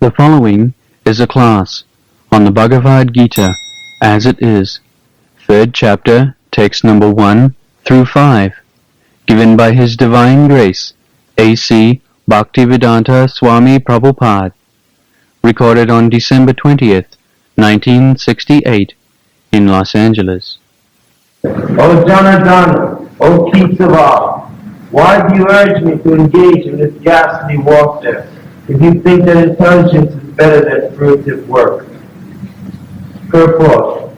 The following is a class on the Bhagavad Gita as it is, third chapter, text number 1 through 5, given by His Divine Grace, A.C. Bhaktivedanta Swami Prabhupada, recorded on December 20th, 1968, in Los Angeles. O Janardana, O Kesava, why do you urge me to engage in this ghastly warfare if you think that intelligence is better than fruitive work? Purport.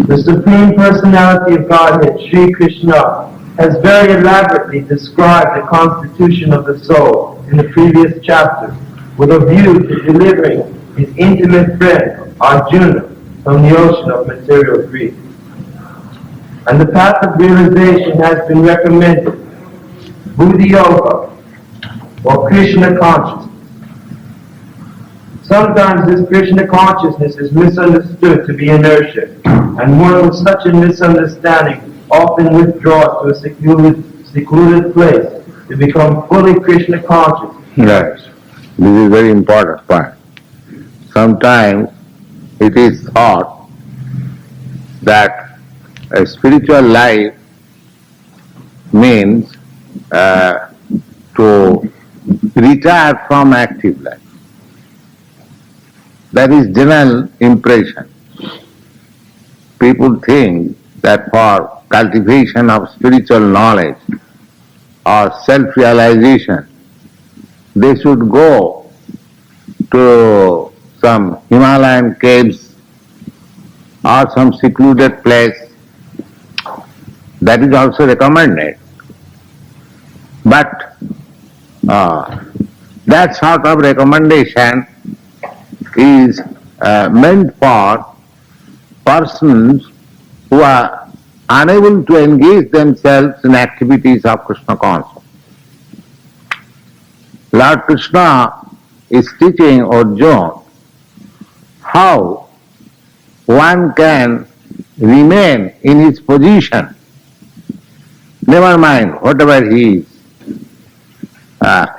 The Supreme Personality of Godhead, Sri Krishna, has very elaborately described the constitution of the soul in the previous chapter, with a view to delivering his intimate friend Arjuna from the ocean of material grief. And the path of realization has been recommended, Buddhi Yoga, or Krishna consciousness. Sometimes this Krishna consciousness is misunderstood to be inertia, and one with such a misunderstanding often withdraws to a secluded place to become fully Krishna conscious. Right. This is very important point. Sometimes it is thought that a spiritual life means to retire from active life. That is general impression. People think that for cultivation of spiritual knowledge or self-realization, they should go to some Himalayan caves or some secluded place. That is also recommended. But that sort of recommendation is meant for persons who are unable to engage themselves in activities of Krishna consciousness. Lord Krishna is teaching Arjuna how one can remain in his position, never mind whatever he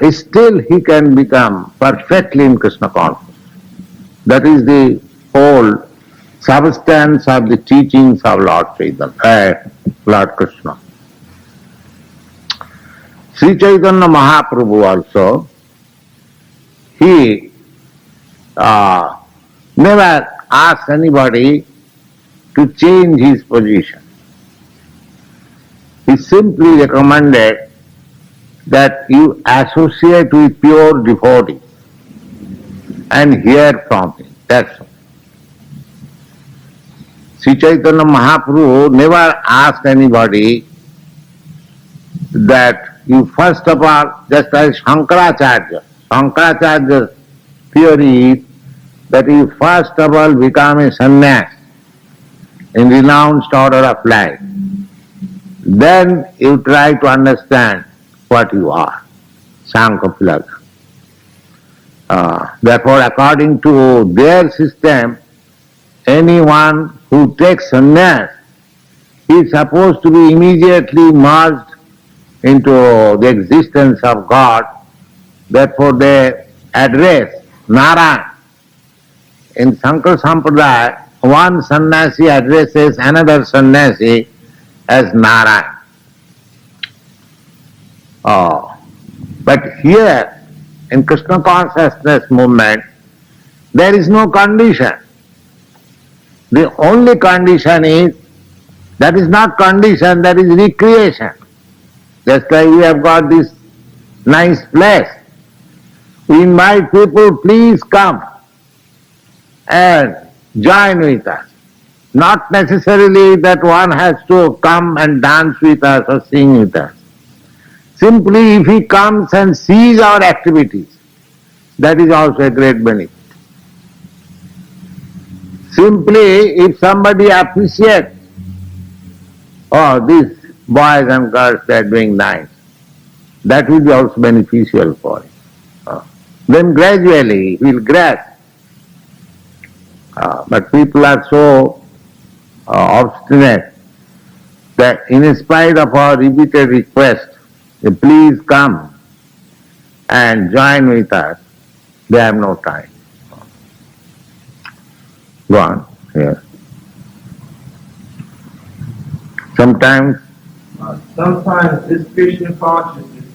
is, still he can become perfectly in Krishna consciousness. That is the whole substance of the teachings of Lord Chaitanya, Lord Krishna. Sri Chaitanya Mahaprabhu also, he never asked anybody to change his position. He simply recommended that you associate with pure devotees and hear from him. That's all. Sri Chaitanya Mahaprabhu never asked anybody that you first of all, just as Shankaracharya's theory is that you first of all become a sannyas in renounced order of life. Then you try to understand what you are, Sankhya philosophy. Therefore, according to their system, anyone who takes sannyas is supposed to be immediately merged into the existence of God. Therefore, they address Narayan. In Sankara Sampradaya, one sannyasi addresses another sannyasi as Narayan. But here, in Krishna consciousness movement, there is no condition. The only condition is, that is not condition, that is recreation. Just like we have got this nice place. We invite people, please come and join with us. Not necessarily that one has to come and dance with us or sing with us. Simply if he comes and sees our activities, that is also a great benefit. Simply if somebody appreciates, oh, these boys and girls, they are doing nice, that will be also beneficial for him. Then gradually he will grasp. But people are so obstinate that in spite of our repeated request, please come and join with us, they have no time. Go on. Yes. Sometimes Sometimes this Krishna consciousness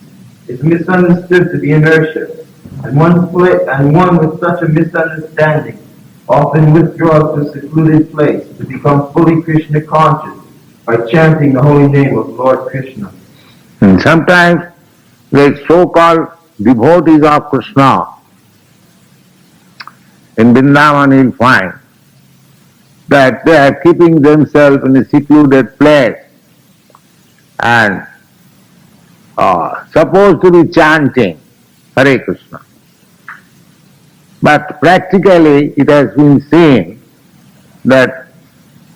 is misunderstood to be inertia, and one with such a misunderstanding often withdraws to a secluded place to become fully Krishna conscious by chanting the holy name of Lord Krishna. and sometimes the so-called devotees of Krishna in Vrindavan you'll find that they are keeping themselves in a secluded place and supposed to be chanting Hare Krishna. But practically it has been seen that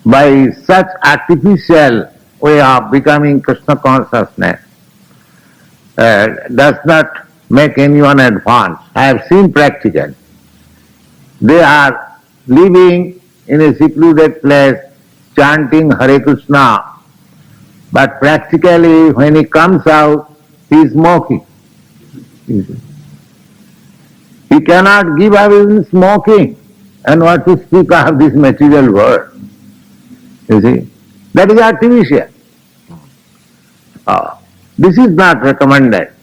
by such artificial way of becoming Krishna consciousness does not make anyone advance. I have seen practically. They are living in a secluded place, chanting Hare Krishna, but practically when he comes out, he is smoking. He cannot give up even smoking, and what to speak of this material world. You see, that is artificial. This is not recommended.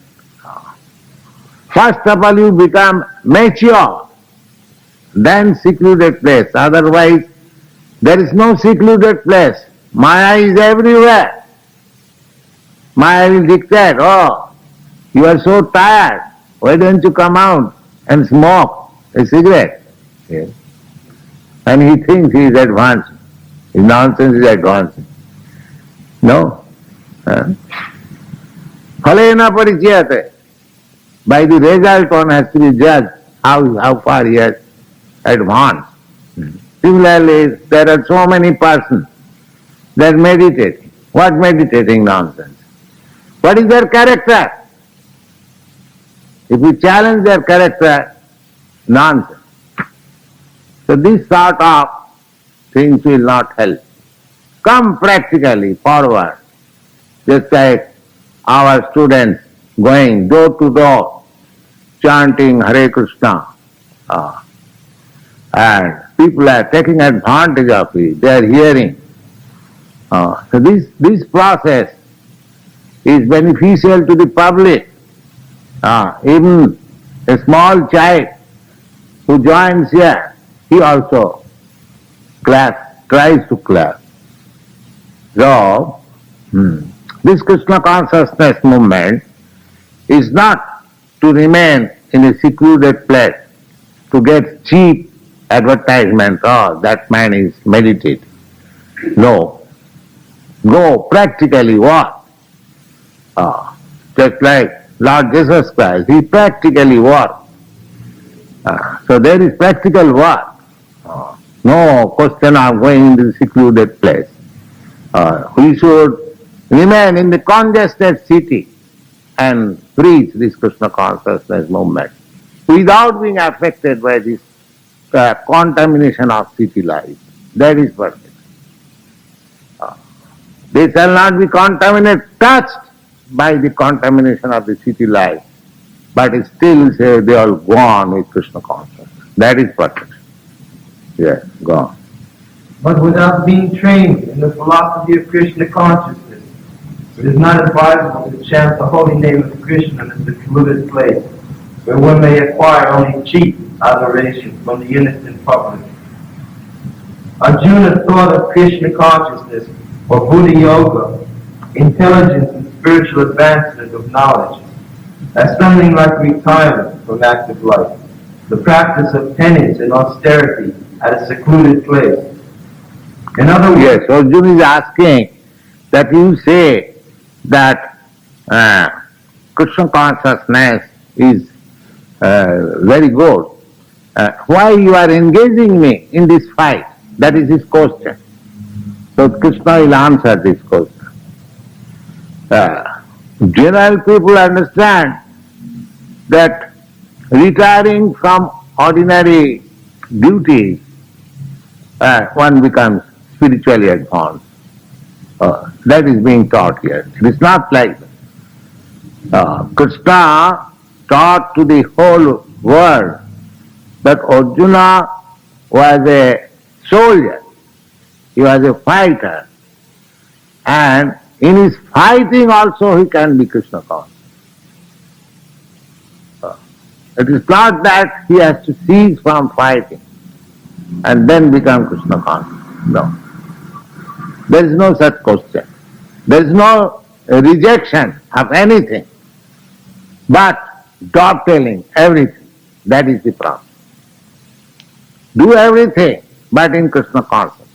First of all, you become mature, then secluded place. Otherwise, there is no secluded place. Maya is everywhere. Maya will dictate, oh, you are so tired, why don't you come out and smoke a cigarette? Yes. And he thinks he is advancing. His nonsense is advancing. No. Phalena parichyate. By the result one has to be judged how far he has advanced. Similarly, there are so many persons that are meditating. What meditating nonsense? What is their character? If we challenge their character, nonsense. So this sort of things will not help. Come practically forward, just like our students going door to door, chanting Hare Krishna, and people are taking advantage of it, they are hearing. So this process is beneficial to the public. Even a small child who joins here, he also tries to clap. So, this Krishna consciousness movement is not to remain in a secluded place to get cheap advertisement, oh, that man is meditating. No. Go practically work. Just like Lord Jesus Christ, he practically worked. So there is practical work. No question of going into the secluded place. We should remain in the congested city and preach this Krishna consciousness movement without being affected by this contamination of city life. That is perfect. They shall not be contaminated, touched by the contamination of the city life, but still say they all go on with Krishna consciousness. That is perfect. Yes, go on. But without being trained in the philosophy of Krishna consciousness, it is not advisable to chant the holy name of Krishna in a secluded place, where one may acquire only cheap adoration from the innocent public. Arjuna thought of Krishna consciousness or Buddha Yoga, intelligence and spiritual advancement of knowledge, as something like retirement from active life, the practice of penance and austerity at a secluded place. In other words, yes, Arjuna is asking that you say that Krishna consciousness is very good. Why you are engaging me in this fight? That is his question. So Krishna will answer this question. General people understand that retiring from ordinary duties, one becomes spiritually advanced. That is being taught here. It is not like that. Krishna taught to the whole world that Arjuna was a soldier. He was a fighter. And in his fighting also he can be Krishna conscious. It is not that he has to cease from fighting and then become Krishna conscious. No. There is no such question. There is no rejection of anything, but dovetailing everything. That is the problem. Do everything, but in Krishna consciousness.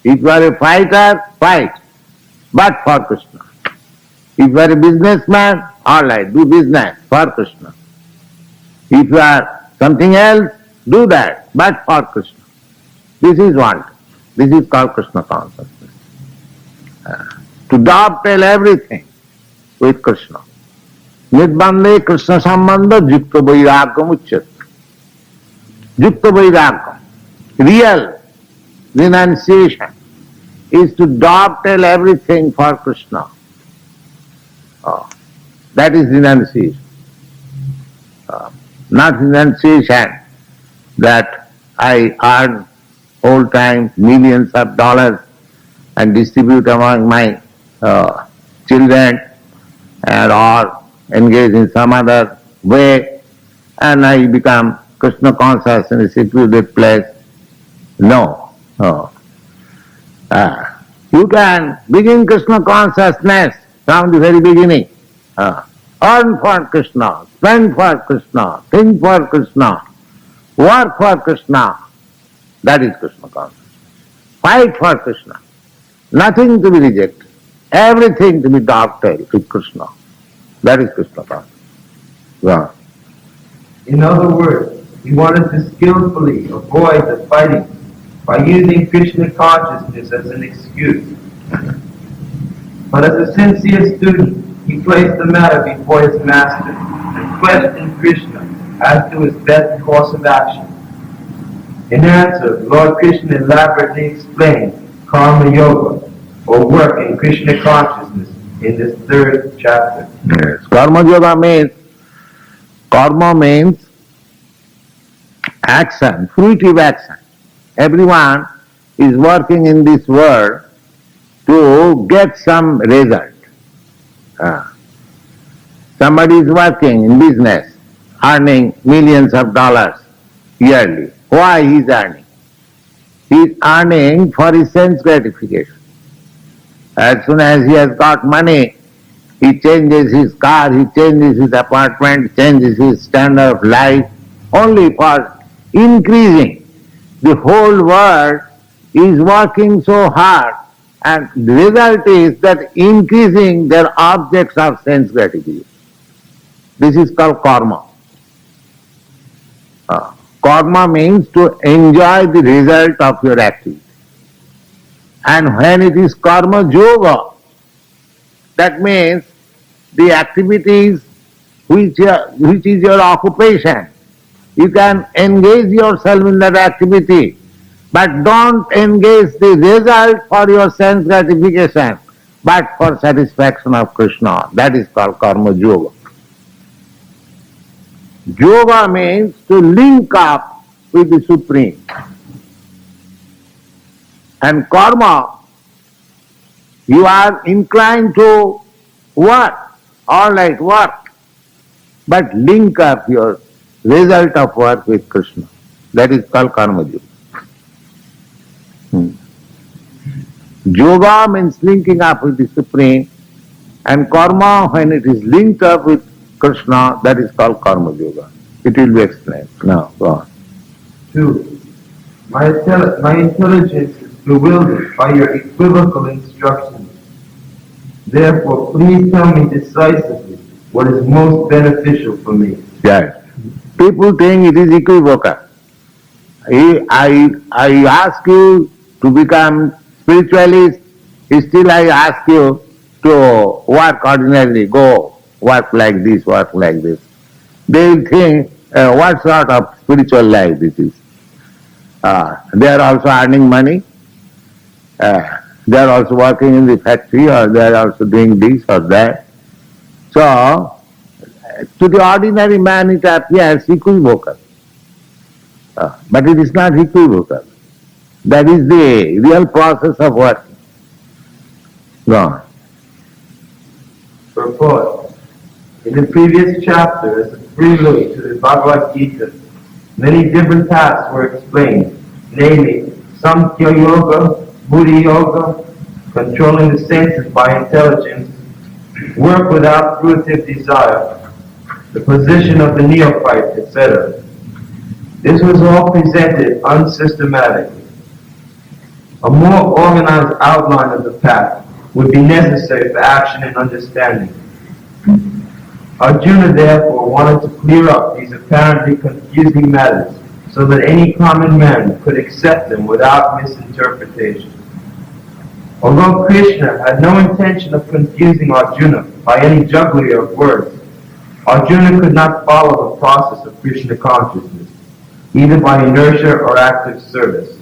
If you are a fighter, fight, but for Krishna. If you are a businessman, all right, do business for Krishna. If you are something else, do that, but for Krishna. This is one. This is called Krishna consciousness. To dovetail everything with Krishna. Nidbande Krishna sambandha yukta vairagam uchyate. Yukta vairagam, real renunciation, is to dovetail everything for Krishna. That is renunciation. Not renunciation that I earn whole time millions of dollars and distribute among my children and or engage in some other way and I become Krishna conscious in a secluded place. No. You can begin Krishna consciousness from the very beginning. Earn for Krishna, spend for Krishna, think for Krishna, work for Krishna. That is Krishna consciousness. Fight for Krishna. Nothing to be rejected. Everything to be dovetailed with Krishna. That is Krishna consciousness. Yeah. In other words, he wanted to skillfully avoid the fighting by using Krishna consciousness as an excuse. But as a sincere student, he placed the matter before his master and questioned Krishna as to his best course of action. In answer, Lord Krishna elaborately explained Karma Yoga, or work in Krishna consciousness, in this third chapter. Yes. Karma means action, fruitive action. Everyone is working in this world to get some result. Somebody is working in business, earning millions of dollars yearly. Why he is earning? He is earning for his sense gratification. As soon as he has got money, he changes his car, he changes his apartment, changes his standard of life, only for increasing. The whole world is working so hard, and the result is that increasing their objects of sense gratification. This is called karma. Karma means to enjoy the result of your activity. And when it is karma yoga, that means the activities which is your occupation, you can engage yourself in that activity, but don't engage the result for your sense gratification, but for satisfaction of Krishna. That is called karma yoga. Yoga means to link up with the Supreme. And karma, you are inclined to work, all right, work, but link up your result of work with Krishna. That is called karma yoga. Yoga means linking up with the Supreme, and karma, when it is linked up with Krishna, that is called karma yoga. It will be explained. Now, go on. 2. My intelligence is bewildered by your equivocal instructions. Therefore, please tell me decisively what is most beneficial for me. Yes. People think it is equivocal. I ask you to become spiritualist, still I ask you to work ordinarily, go work like this, work like this. They will think, what sort of spiritual life this is? They are also earning money, they are also working in the factory, or they are also doing this or that. So, to the ordinary man it appears equivocal. But it is not equivocal. That is the real process of working. Go on. Purport. In the previous chapter, as a prelude to the Bhagavad Gita, many different paths were explained, namely Samkhya Yoga, Buddhi Yoga, controlling the senses by intelligence, work without fruitive desire, the position of the neophyte, etc. This was all presented unsystematically. A more organized outline of the path would be necessary for action and understanding. Arjuna therefore wanted to clear up these apparently confusing matters so that any common man could accept them without misinterpretation. Although Krishna had no intention of confusing Arjuna by any jugglery of words, Arjuna could not follow the process of Krishna consciousness, either by inertia or active service.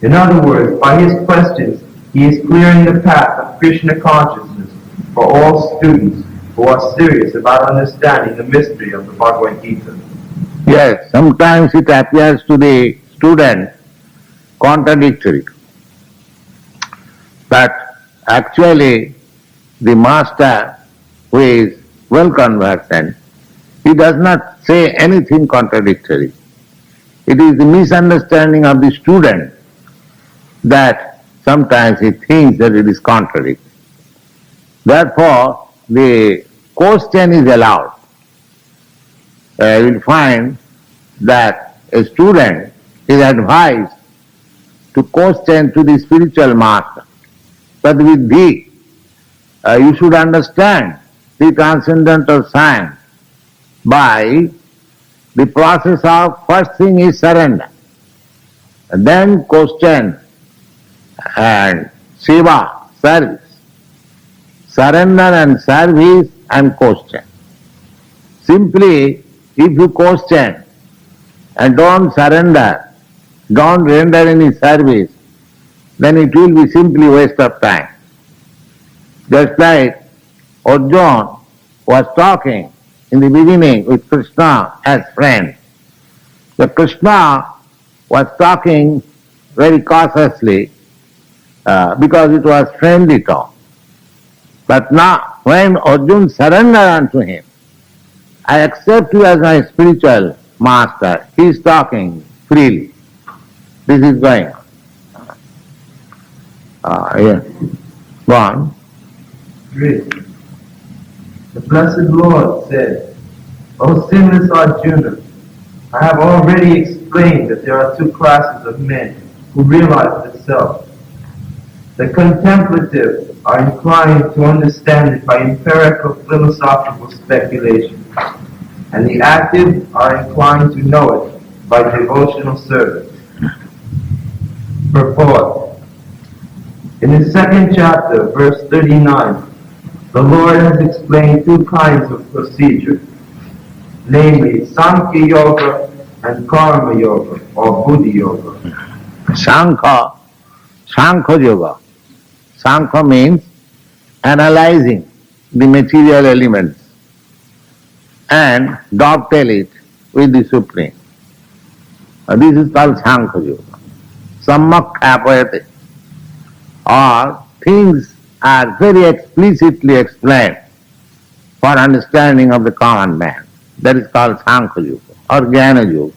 In other words, by his questions, he is clearing the path of Krishna consciousness for all students who are serious about understanding the mystery of the Bhagavad Gita. Yes, sometimes it appears to the student contradictory. But actually, the master, who is well conversant, he does not say anything contradictory. It is the misunderstanding of the student that sometimes he thinks that it is contradictory. Therefore, the question is allowed. You will find that a student is advised to question to the spiritual master. But with thee, you should understand the transcendental science by the process of first thing is surrender, and then question and seva, service. Surrender and service and question. Simply, if you question and don't surrender, don't render any service, then it will be simply waste of time. Just like Arjuna was talking in the beginning with Krishna as friend. The Krishna was talking very cautiously because it was friendly talk. But now when Arjuna surrendered unto him, I accept you as my spiritual master, he is talking freely. This is going on. Yeah. Go on. Great. The Blessed Lord said, O sinless Arjuna, I have already explained that there are two classes of men who realize the self. The contemplative are inclined to understand it by empirical philosophical speculation, and the active are inclined to know it by devotional service. Purport. In the second chapter, verse 39, the Lord has explained two kinds of procedure, namely Sankhya Yoga and Karma Yoga or Buddhi Yoga. Sankhya Yoga. Sankhya means analyzing the material elements and dovetail it with the Supreme. This is called Sankhya Yoga. Sammak apayate, or things are very explicitly explained for understanding of the common man. That is called Sankhya Yoga or Jnana Yoga.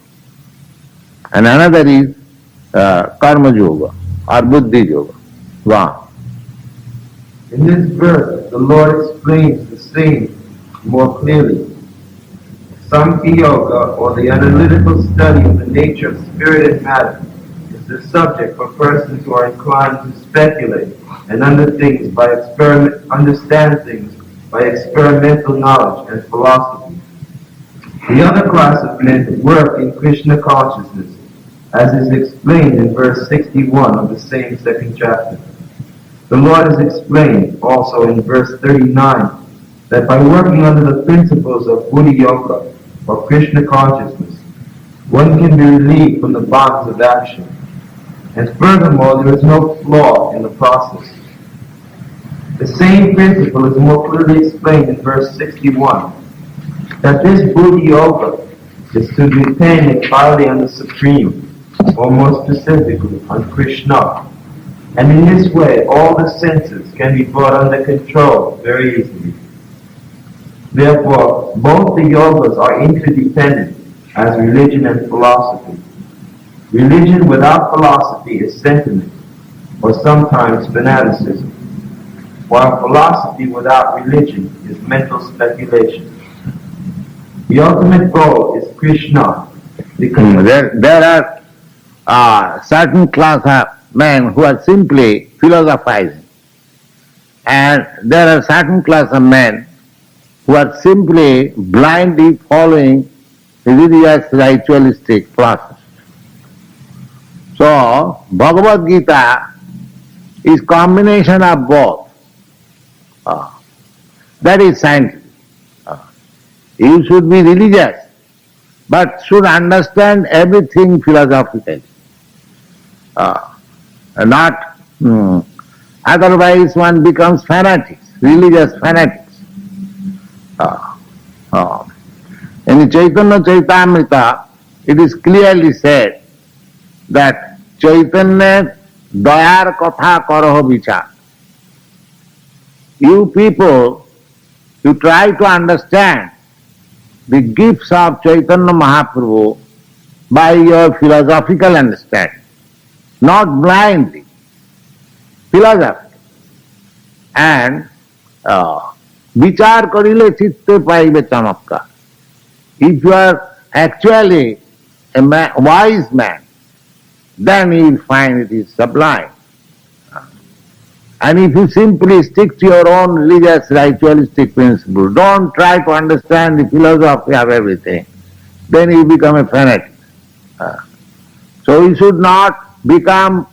And another is Karma Yoga or Buddhi Yoga. Wow. In this verse, the Lord explains the same more clearly. Samkhya Yoga, or the analytical study of the nature of spirit and matter, is the subject for persons who are inclined to speculate and understand things by experimental knowledge and philosophy. The other class of men work in Krishna consciousness, as is explained in verse 61 of the same second chapter. The Lord has explained also in verse 39 that by working under the principles of Buddhi Yoga or Krishna consciousness, one can be relieved from the bonds of action. And furthermore, there is no flaw in the process. The same principle is more clearly explained in verse 61, that this Buddhi Yoga is to depend entirely on the Supreme, or more specifically on Krishna. And in this way, all the senses can be brought under control very easily. Therefore, both the yogas are interdependent as religion and philosophy. Religion without philosophy is sentiment, or sometimes fanaticism, while philosophy without religion is mental speculation. The ultimate goal is Krishna. There are certain class of men who are simply philosophizing, and there are certain class of men who are simply blindly following religious ritualistic process. So, Bhagavad Gita is combination of both. That is scientific. You should be religious, but should understand everything philosophically. Otherwise one becomes fanatics, religious fanatics. In Chaitanya Chaitamrita, it is clearly said that Chaitanya dayar katha karaho vichar. You people, you try to understand the gifts of Chaitanya Mahaprabhu by your philosophical understanding, not blindly, philosophy. And vichar karile chitte paibe chamatkar. If you are actually a wise man, then you will find it is sublime. And if you simply stick to your own religious ritualistic principle, don't try to understand the philosophy of everything, then you become a fanatic. So you should not become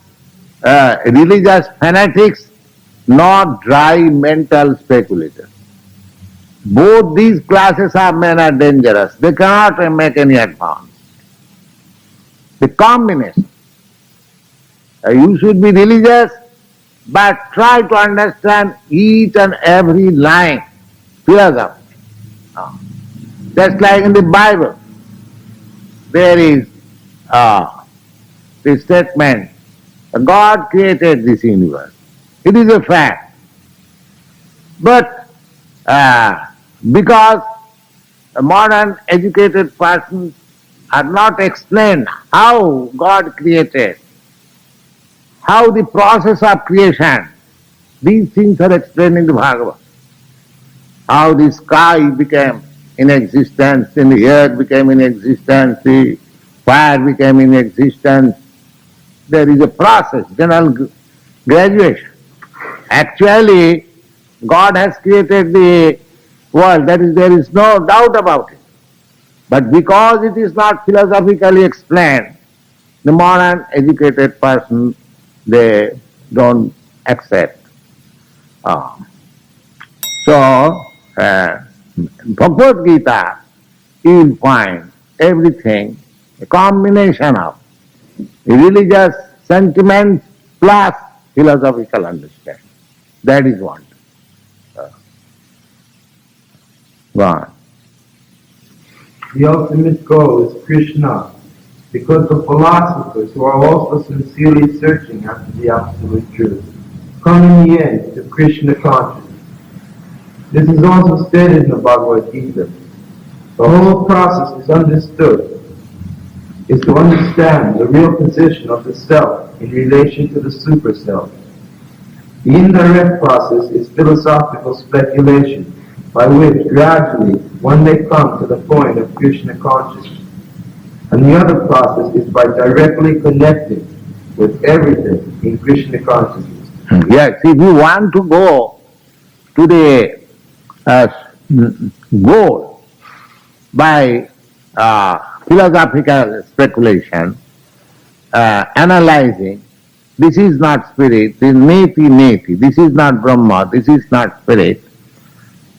religious fanatics nor dry mental speculators. Both these classes of men are dangerous. They cannot make any advance. The combination. You should be religious, but try to understand each and every line, philosophy. Just like in the Bible, there is the statement, God created this universe. It is a fact. But because a modern educated person are not explained how God created, how the process of creation, these things are explained in the Bhagavad. How the sky became in existence, and the earth became in existence, the fire became in existence. There is a process, general graduation. Actually, God has created the world, there is no doubt about it. But because it is not philosophically explained, the modern educated person, they don't accept. So, Bhagavad Gita, you will find everything, a combination of religious sentiments plus philosophical understanding. That is one. Go on. The ultimate goal is Krishna, because the philosophers, who are also sincerely searching after the absolute truth, come in the end to Krishna consciousness. This is also stated in the Bhagavad Gita. The whole process is understood, is to understand the real position of the self in relation to the super self. The indirect process is philosophical speculation, by which gradually one may come to the point of Krishna consciousness. And the other process is by directly connecting with everything in Krishna consciousness. Yes, if you want to go to the goal by philosophical speculation, analyzing, this is not spirit, this is neti, this is not Brahma, this is not spirit,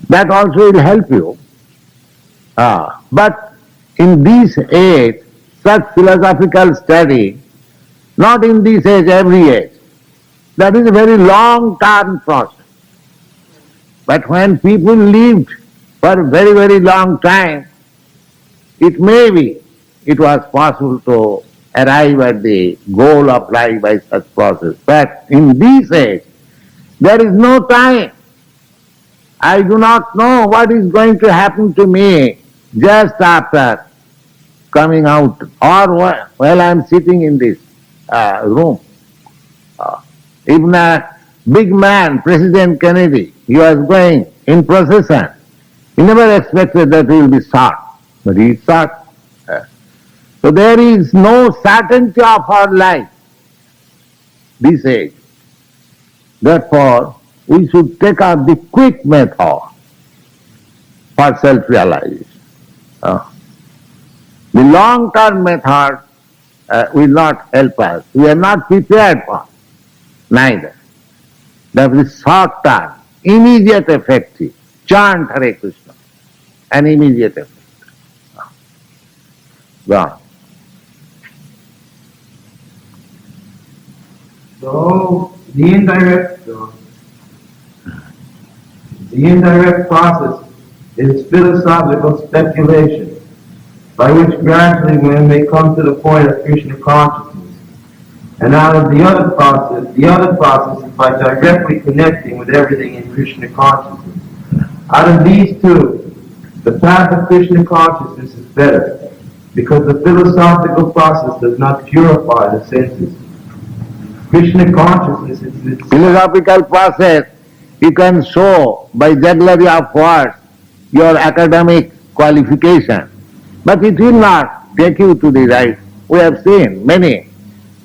that also will help you. But in this age, such philosophical study, not in this age, every age, that is a very long-term process. But when people lived for a very long time, it was possible to arrive at the goal of life by such process. But in this age, there is no time. I do not know what is going to happen to me just after coming out or while I am sitting in this room. Even a big man, President Kennedy, he was going in procession. He never expected that he will be shot, but he is shot. So there is no certainty of our life, this age. Therefore, we should take up the quick method for self-realization. The long-term method will not help us. We are not prepared for neither. That is short-term, immediate effective. Chant Hare Krishna, an immediate effect. Gone. So the indirect process is philosophical speculation, by which gradually one may come to the point of Krishna consciousness. And out of the other process is by directly connecting with everything in Krishna consciousness. Out of these two, the path of Krishna consciousness is better, because the philosophical process does not purify the senses. Krishna consciousness is its Philosophical process, you can show by jugglery of words your academic qualification, but it will not take you to the right. We have seen many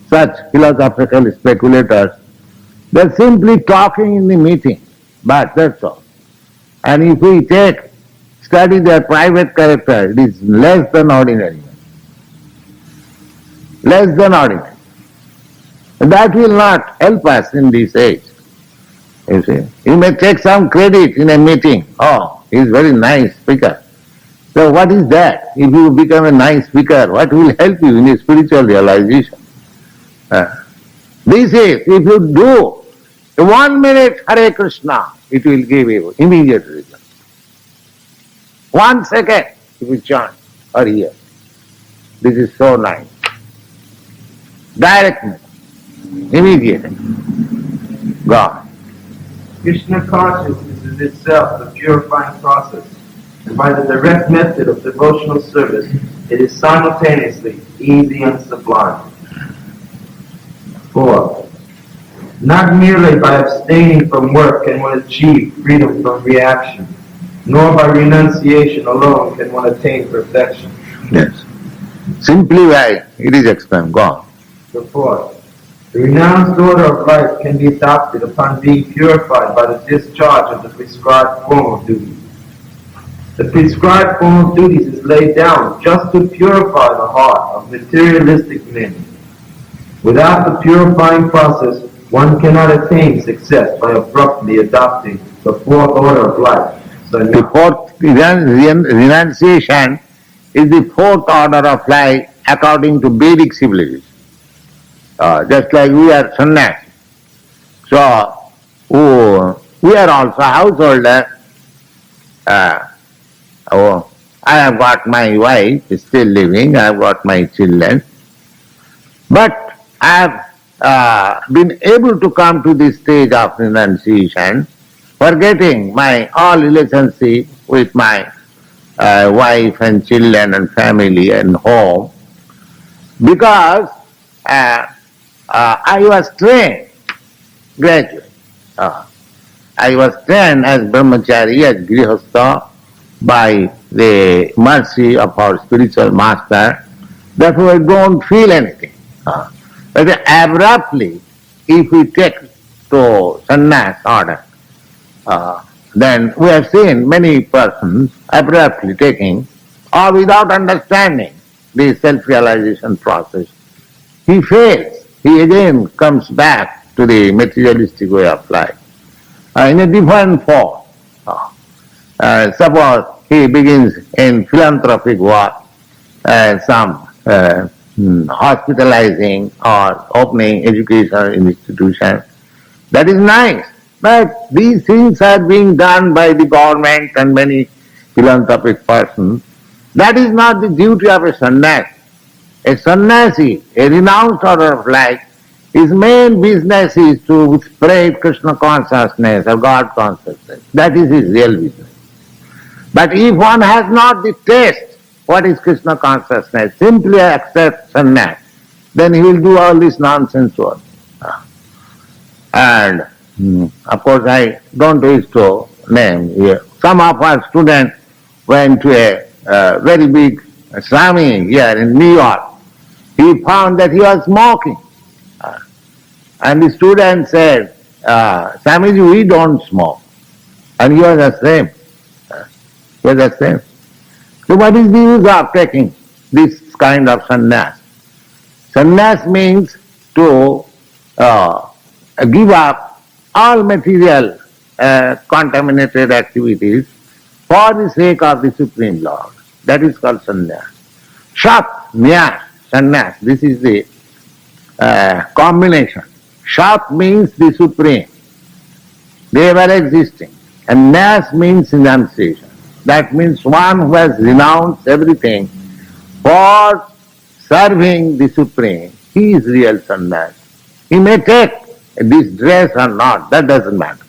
such philosophical speculators. They are simply talking in the meeting, but that's all. And if we study their private character, it is less than ordinary. Less than ordinary. That will not help us in this age. You see, you may take some credit in a meeting. Oh, he is very nice speaker. So what is that? If you become a nice speaker, what will help you in your spiritual realization? This is, if you do 1 minute Hare Krishna, it will give you immediate result. 1 second, if you chant or hear. This is so nice. Directness. Immediate. God. Krishna consciousness is itself the purifying process, and by the direct method of devotional service, it is simultaneously easy and sublime. 4. Not merely by abstaining from work can one achieve freedom from reaction, nor by renunciation alone can one attain perfection. Yes. Simply by it is explained. Gone. The 4th. The renounced order of life can be adopted upon being purified by the discharge of the prescribed form of duties. The prescribed form of duties is laid down just to purify the heart of materialistic men. Without the purifying process, one cannot attain success by abruptly adopting the fourth order of life. The fourth renunciation is the fourth order of life according to Vedic civilization. Just like we are sannyasi. So, we are also householder. I have got my wife still living, I have got my children. But I have been able to come to this stage of renunciation, forgetting my all relationship with my wife and children and family and home, because I was trained gradually. I was trained as brahmachari, as grihastha, by the mercy of our spiritual master. Therefore I don't feel anything. But abruptly, if we take to sannyas order, then we have seen many persons abruptly taking, or without understanding the self-realization process, he fails. He again comes back to the materialistic way of life in a different form. Suppose he begins in philanthropic work, some hospitalizing or opening educational institution. That is nice, but these things are being done by the government and many philanthropic persons. That is not the duty of a sannyasi. A sannyasi, a renounced order of life, his main business is to spread Krishna consciousness or God consciousness. That is his real business. But if one has not the taste, what is Krishna consciousness, simply accepts sannyas, then he will do all this nonsense work. And of course I don't wish to name here. Some of our students went to a very big Swami here in New York. He found that he was smoking. And the student said, Swamiji, we don't smoke. And he was the same. He was the same. So what is the use of taking this kind of sannyas? Sannyas means to give up all material contaminated activities for the sake of the Supreme Lord. That is called sannyas. Shat, nyas, sannyas. This is the combination. Shat means the Supreme, the ever-existing, and nyas means renunciation. That means one who has renounced everything for serving the Supreme. He is real sannyas. He may take this dress or not, that doesn't matter.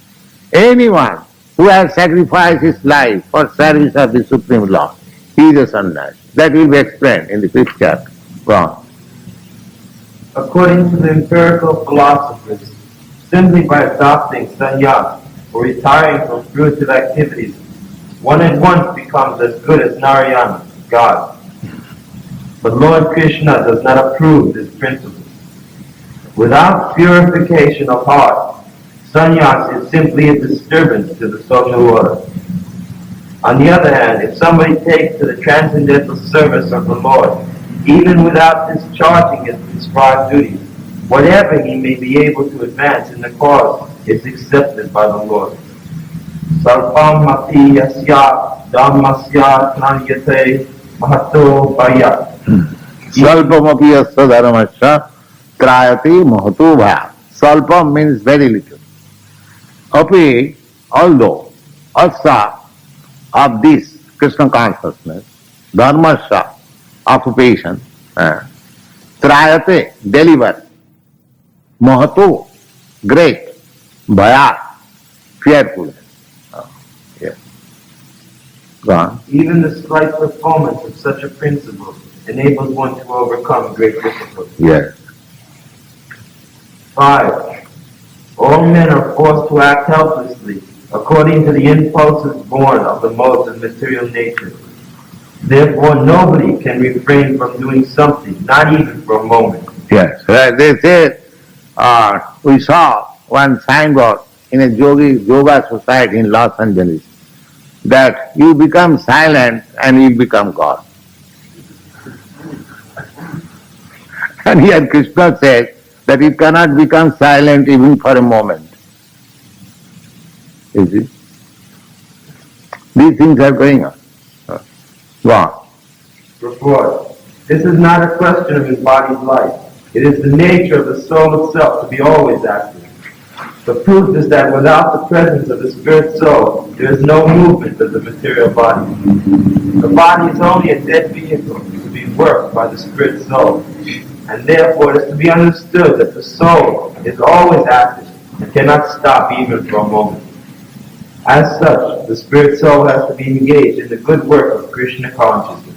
Anyone who has sacrificed his life for service of the Supreme Lord, he is a sannyas. That will be explained in the 5th chapter. Go on. According to the empirical philosophers, simply by adopting sannyas or retiring from fruitive activities, one at once becomes as good as Narayana, God. But Lord Krishna does not approve this principle. Without purification of heart, sannyas is simply a disturbance to the social order. On the other hand, if somebody takes to the transcendental service of the Lord, even without discharging his prescribed duties, whatever he may be able to advance in the cause is accepted by the Lord. Sarvam mati yasya dhammasya tranyate mahato bhaya. Salpamapi yasya dharmasya trayate mahato bhaya. Salpam means very little. Api, although, asya of this Krishna consciousness, dharmasya, occupation, trayate, deliver, mahato, great, bhaya, fearfulness. Yes. Go on. Even the slight performance of such a principle enables one to overcome great difficulties. Yes. 5. All men are forced to act helplessly according to the impulses born of the modes of material nature. Therefore, nobody can refrain from doing something, not even for a moment. Yes. They say, we saw one signboard in a yoga society in Los Angeles, that you become silent and you become God. And here Krishna says that you cannot become silent even for a moment. You see? These things are going on. Go on. Report. This is not a question of embodied life. It is the nature of the soul itself to be always active. The proof is that without the presence of the spirit soul, there is no movement of the material body. The body is only a dead vehicle to be worked by the spirit soul. And therefore it is to be understood that the soul is always active and cannot stop even for a moment. As such, the spirit soul has to be engaged in the good work of Krishna consciousness.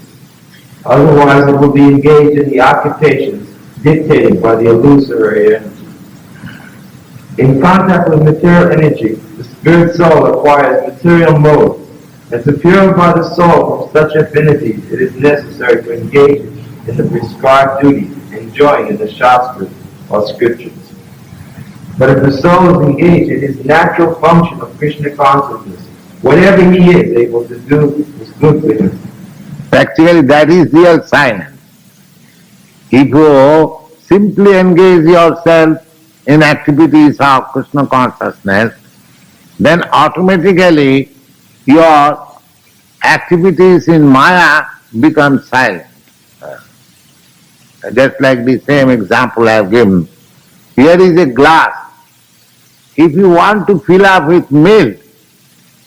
Otherwise it will be engaged in the occupations dictated by the illusory energy. In contact with material energy, the spirit soul acquires material modes, and to purify the soul from such affinities, it is necessary to engage in the prescribed duties enjoined in the Shastras or scriptures. But if the soul is engaged in his natural function of Krishna consciousness, whatever he is able to do is good for him. Actually, that is real silence. If you simply engage yourself in activities of Krishna consciousness, then automatically your activities in Maya become silent. Just like the same example I have given. Here is a glass. If you want to fill up with milk,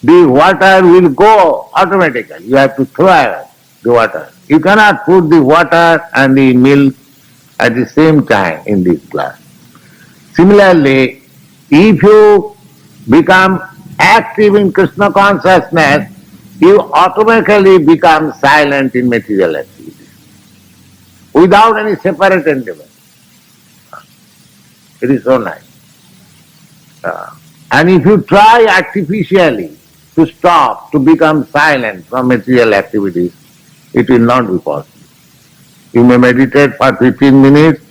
the water will go automatically. You have to throw away. the water. You cannot put the water and the milk at the same time in this glass. Similarly, if you become active in Krishna consciousness, you automatically become silent in material activities without any separate endeavor. It is so nice. And if you try artificially to stop, to become silent from material activities, it will not be possible. You may meditate for 15 minutes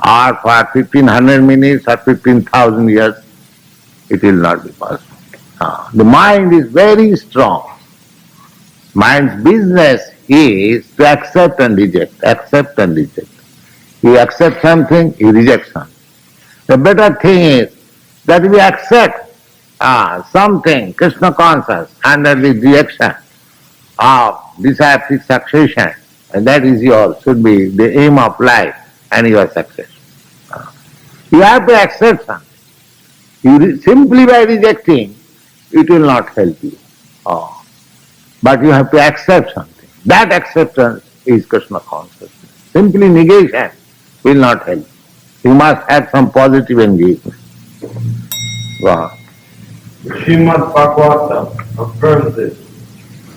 or for 1500 minutes or 15,000 years, it will not be possible. The mind is very strong. Mind's business is to accept and reject, accept and reject. You accept something, you reject something. The better thing is that we accept something, Krishna conscious, under the direction of desired succession, and that is should be the aim of life and your success. You have to accept something. Simply by rejecting, it will not help you. But you have to accept something. That acceptance is Krishna consciousness. Simply negation will not help. You must have some positive engagement. Wow. Srimad Bhagavatam affirms this.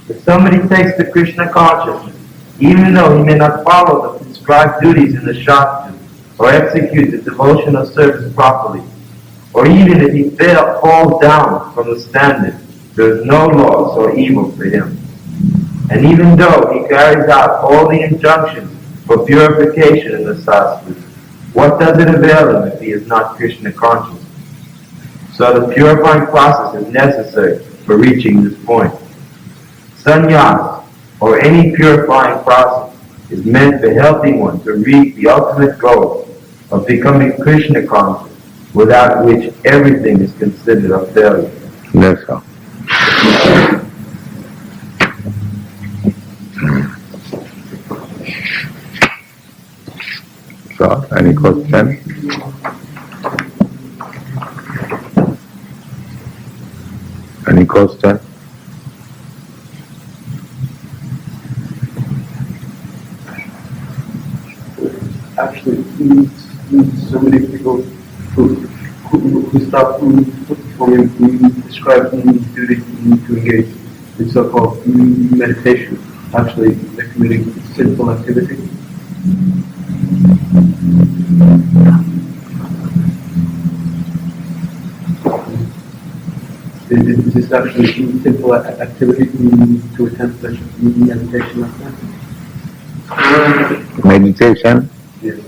If somebody takes the Krishna consciousness, even though he may not follow the prescribed duties in the Shastra or execute the devotional service properly, or even if he falls down from the standard, there is no loss or evil for him. And even though he carries out all the injunctions for purification in the Shastras, what does it avail him if he is not Krishna conscious? So the purifying process is necessary for reaching this point. Sannyas, or any purifying process, is meant for healthy one to reach the ultimate goal of becoming Krishna conscious, without which everything is considered a failure. That's all. So, any question? Any question? Actually, so many people who stop performing prescribed duty to engage in so-called meditation, actually they're committing sinful activity. Is this actually sinful activity to attempt such meditation like that? Meditation? Yes.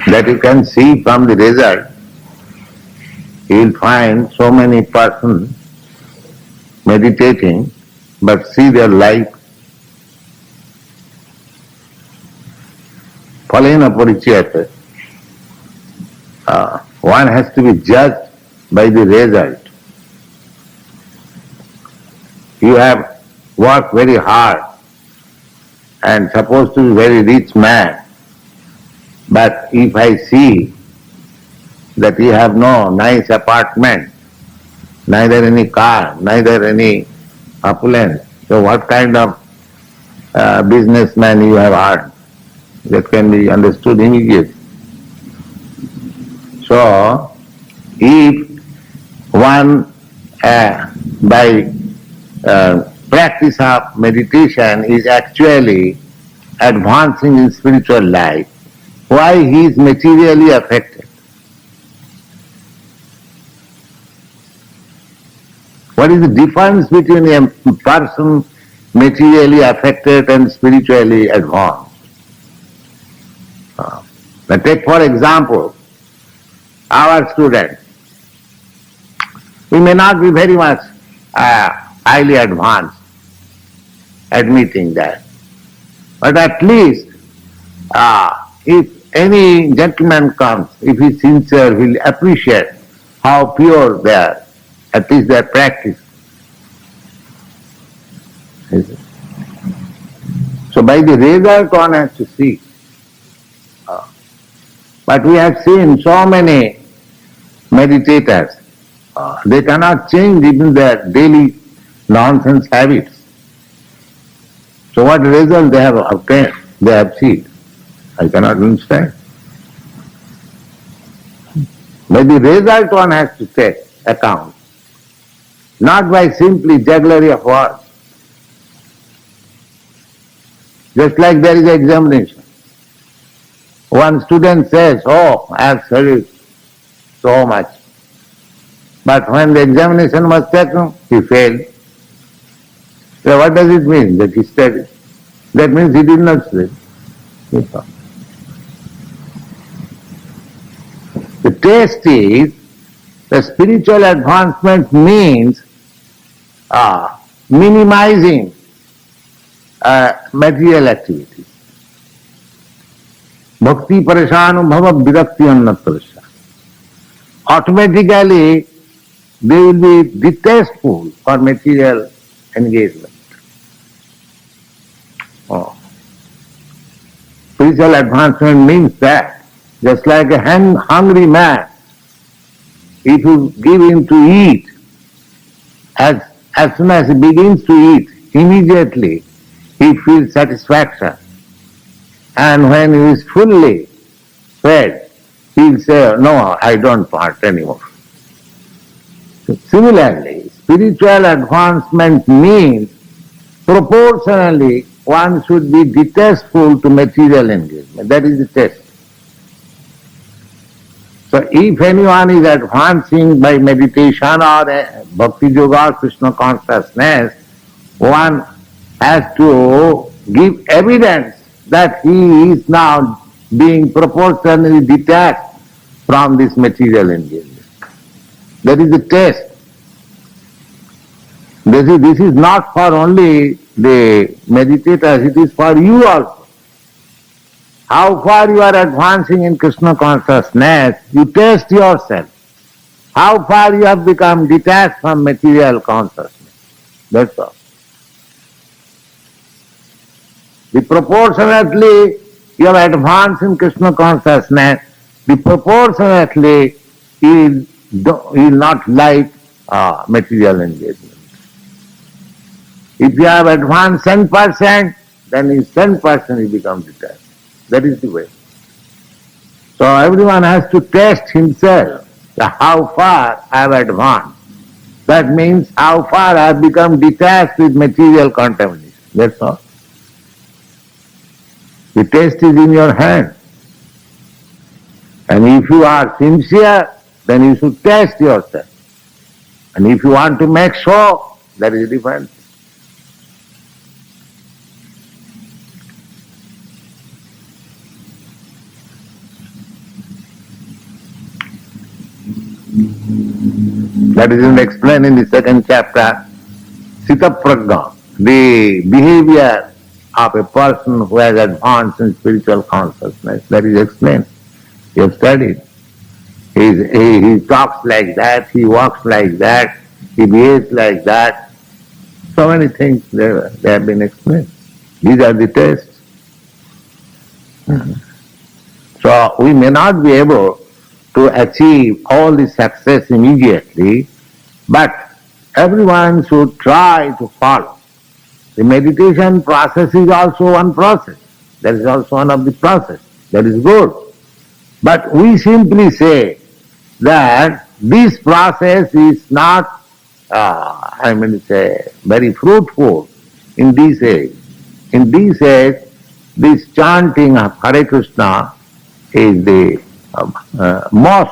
That you can see from the result. You will find so many persons meditating, but see their life Palena Parichayate. One has to be judged by the result. You have worked very hard and supposed to be very rich man, but if I see that you have no nice apartment, neither any car, neither any opulence, so what kind of businessman you have earned? That can be understood immediately. So, if one by practice of meditation is actually advancing in spiritual life, why he is materially affected? What is the difference between a person materially affected and spiritually advanced? Now take for example, our students. We may not be very much highly advanced, admitting that. But at least, if any gentleman comes, if he is sincere, he will appreciate how pure they are, at least their practice. So by the result one has to see. But we have seen so many meditators, they cannot change even their daily nonsense habits. So what result they have obtained, they have achieved? I cannot understand. By the result one has to take account, not by simply jugglery of words. Just like there is examination. One student says, oh, I have studied so much. But when the examination was taken, he failed. So what does it mean that he studied? That means he did not study. The test is, the spiritual advancement means minimizing material activities. Bhakti pareshanubhava virakti annatrasya. Automatically, they will be distasteful for material engagement. Spiritual advancement means that, just like a hungry man, if you give him to eat, as soon as he begins to eat, immediately he feels satisfaction. And when he is fully fed, he will say, no, I don't want anymore. So similarly, spiritual advancement means proportionally one should be distasteful to material engagement. That is the test. So if anyone is advancing by meditation or bhakti yoga or Krishna consciousness, one has to give evidence that he is now being proportionally detached from this material engagement. That is the test. This is not for only the meditators, it is for you also. How far you are advancing in Krishna consciousness, you test yourself. How far you have become detached from material consciousness. That's all. The proportionately you have advanced in Krishna consciousness, the proportionately you will not like material engagement. If you have advanced 10%, then in 10% you become detached. That is the way. So everyone has to test himself how far I have advanced. That means how far I have become detached with material contamination. That's all. The test is in your hand. And if you are sincere, then you should test yourself. And if you want to make sure, that is different. That is explained in the second chapter, Sita Prajna, the behavior of a person who has advanced in spiritual consciousness. That is explained. You have studied. He talks like that, he walks like that, he behaves like that. So many things they have been explained. These are the tests. So we may not be able to achieve all the success immediately, but everyone should try to follow. The meditation process is also one process. That is also one of the process. That is good. But we simply say that this process is not, very fruitful in this age. In this age, this chanting of Hare Krishna is the most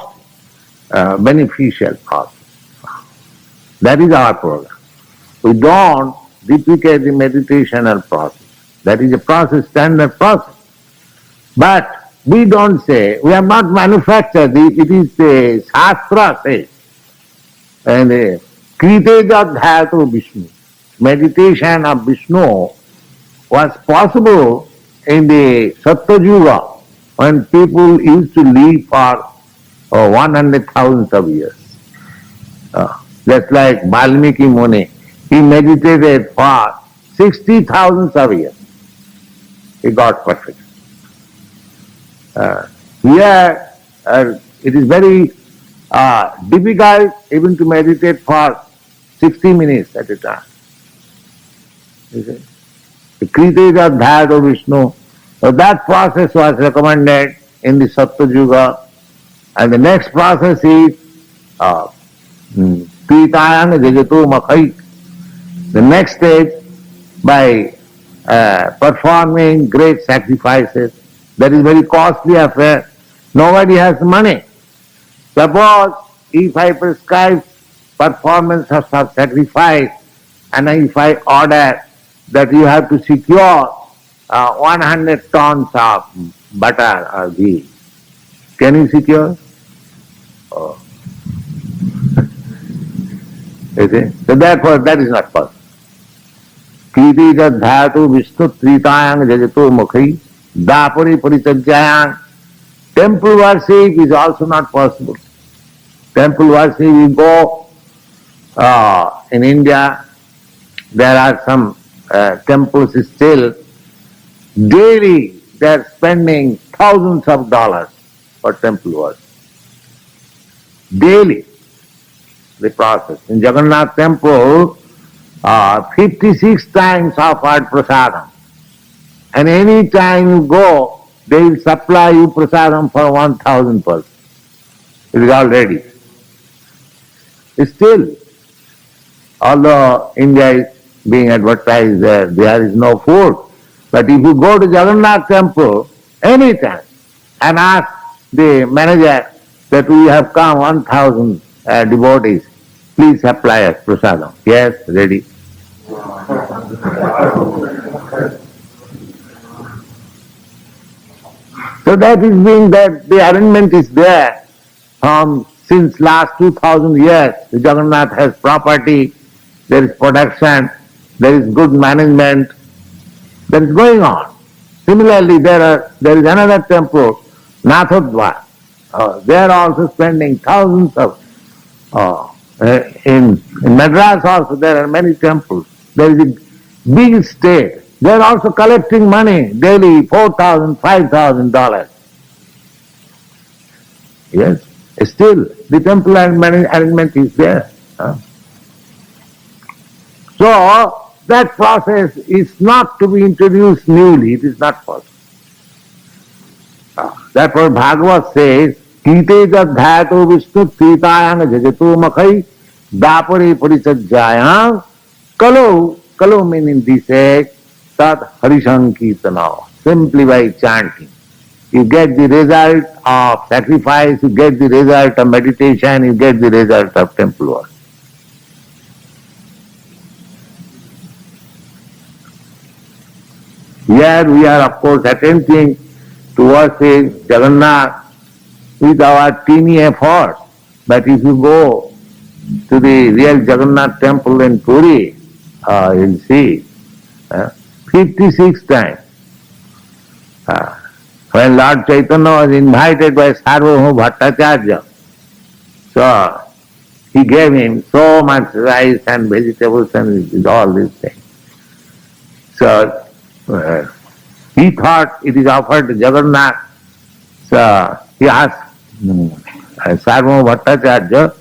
beneficial process. That is our program. We don't duplicate the meditational process. That is a process, standard process. But we don't say, we have not manufactured it, it is the Shastra says. And Kriteja Dhayatu Vishnu. Meditation of Vishnu was possible in the Sattva Yuga when people used to live for 100,000 of years. Just like Valmiki Muni, he meditated for 60,000 of years. He got perfect. Here, it is very difficult even to meditate for 60 minutes at a time. You see? Kriteja Dhyado Vishnu. So that process was recommended in the Sattva Yuga. And the next process is Pitayang Jagato Makhai. The next stage, by performing great sacrifices. That is very costly affair. Nobody has money. Suppose if I prescribe performance of sacrifice and if I order that you have to secure 100 tons of butter or ghee, can you secure? Oh. So therefore that is not possible. Kiti dhatu vishnu tritayang jajato mukhi dapari parichajayang. Temple worship is also not possible. Temple worship, you go in India, there are some temples still, daily they are spending thousands of dollars for temple worship. Daily, the process. In Jagannath temple, 56 times offered prasadam. And any time you go, they will supply you prasadam for 1,000 persons. It is all ready. Still, although India is being advertised there is no food. But if you go to Jagannath temple anytime and ask the manager that we have come 1,000 devotees, please supply us prasadam. Yes, ready. So that is being that the arrangement is there from since last 2,000 years. The Jagannath has property, there is production, there is good management, that is going on. Similarly, there is another temple, Nathodvar. They are also spending thousands of, in Madras also there are many temples. There is a big state. They are also collecting money daily, $4,000, $5,000. Yes, still the temple arrangement is there. So that process is not to be introduced newly, it is not possible. Therefore Bhagavad says, Kite jadhyato vishnu tritayang jajato makhai dapare parichajayang kalo meaning this age tat harisankirtana, simply by chanting. You get the result of sacrifice, you get the result of meditation, you get the result of temple work. Here we are of course attempting to worship Jagannath with our teeny efforts. But if you go to the real Jagannath temple in Puri, you'll see 56 times. When Lord Chaitanya was invited by Sarvabhauma Bhattacharya, so he gave him so much rice and vegetables and all these things. So he thought it is offered to Jagannath. So he asked Sarvabhauma Bhattacharya,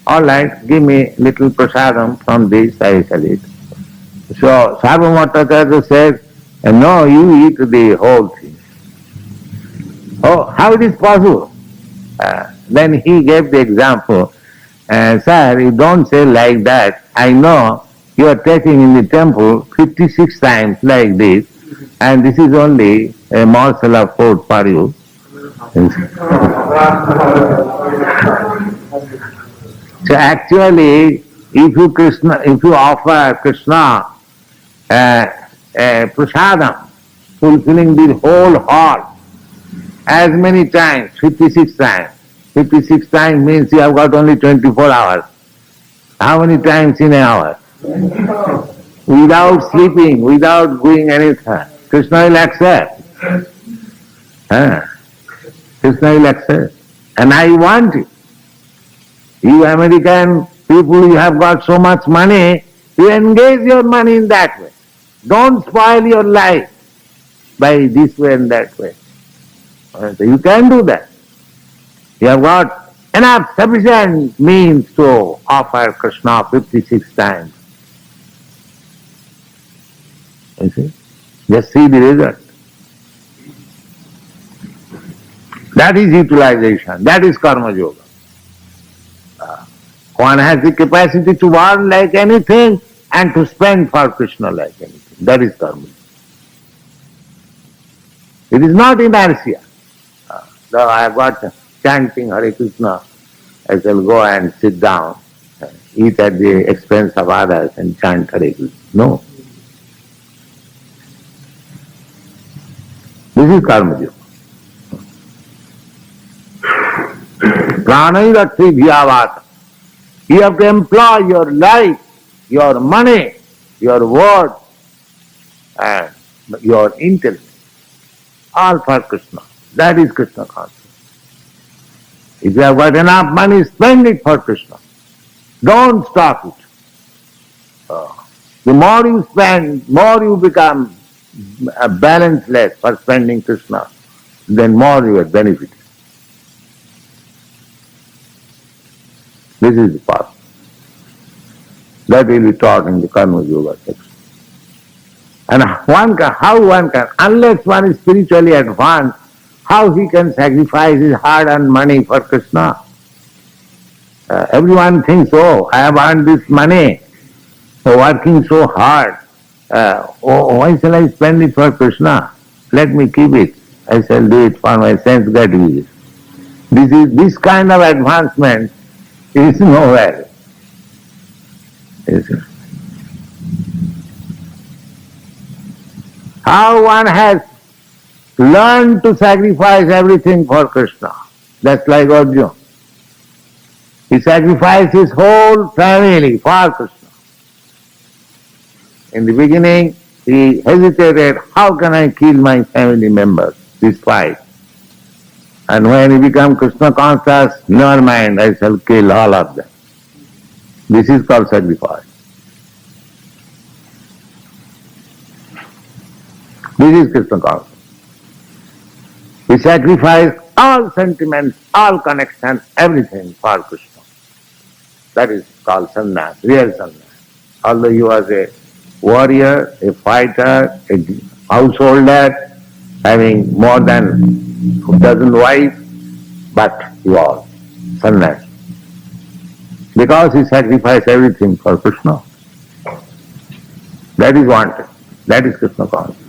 all right, give me little prasadam from this, I shall eat. So Sarvabhauma Bhattacharya said, no, you eat the whole thing. Oh, how it is possible? Then he gave the example, sir, you don't say like that. I know you are taking in the temple 56 times like this, and this is only a morsel of food for you. So actually, if you offer Krishna prasadam, fulfilling the whole heart, as many times, 56 times. 56 times means you have got only 24 hours. How many times in an hour? Without sleeping, without doing anything. Krishna will accept. Krishna will accept. And I want it. You American people, you have got so much money, you engage your money in that way. Don't spoil your life by this way and that way. So you can do that. You have got enough sufficient means to offer Krishna 56 times. You see? Just see the result. That is utilization. That is karma yoga. One has the capacity to earn like anything and to spend for Krishna like anything. That is karma. It is not inertia. So I have got chanting Hare Krishna, I shall go and sit down, eat at the expense of others and chant Hare Krishna. No. This is karma yoga. Pranairati vyavata. You have to employ your life, your money, your word, and your intellect, all for Krishna. That is Krishna consciousness. If you have got enough money, spend it for Krishna. Don't stop it. The more you spend, more you become balanceless for spending Krishna, then more you are benefited. This is the path. That will be taught in the Karma Yoga section. And how one can, unless one is spiritually advanced, how he can sacrifice his hard-earned money for Krishna? Everyone thinks, oh, I have earned this money, so working so hard. Why shall I spend it for Krishna? Let me keep it. I shall do it for my sense gratification. This kind of advancement is nowhere. How one has learned to sacrifice everything for Krishna. That's like Arjuna. He sacrificed his whole family for Krishna. In the beginning, he hesitated, how can I kill my family members, this fight? And when he became Krishna conscious, never mind, I shall kill all of them. This is called sacrifice. This is Krishna consciousness. We sacrifice all sentiments, all connections, everything for Krishna. That is called sannyas, real sannyas. Although he was a warrior, a fighter, a householder, having more than a dozen wives, but he was sannyas. Because he sacrificed everything for Krishna. That is wanted. That is Krishna consciousness.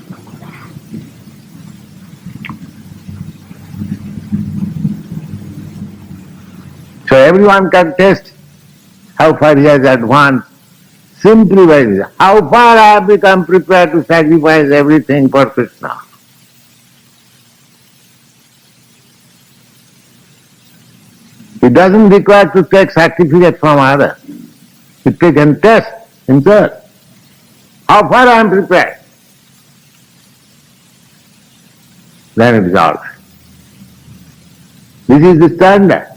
So everyone can test how far he has advanced simply by this. How far I have become prepared to sacrifice everything for Krishna. He doesn't require to take certificate from others. He can test himself. How far I am prepared. Then it is all right. This is the standard.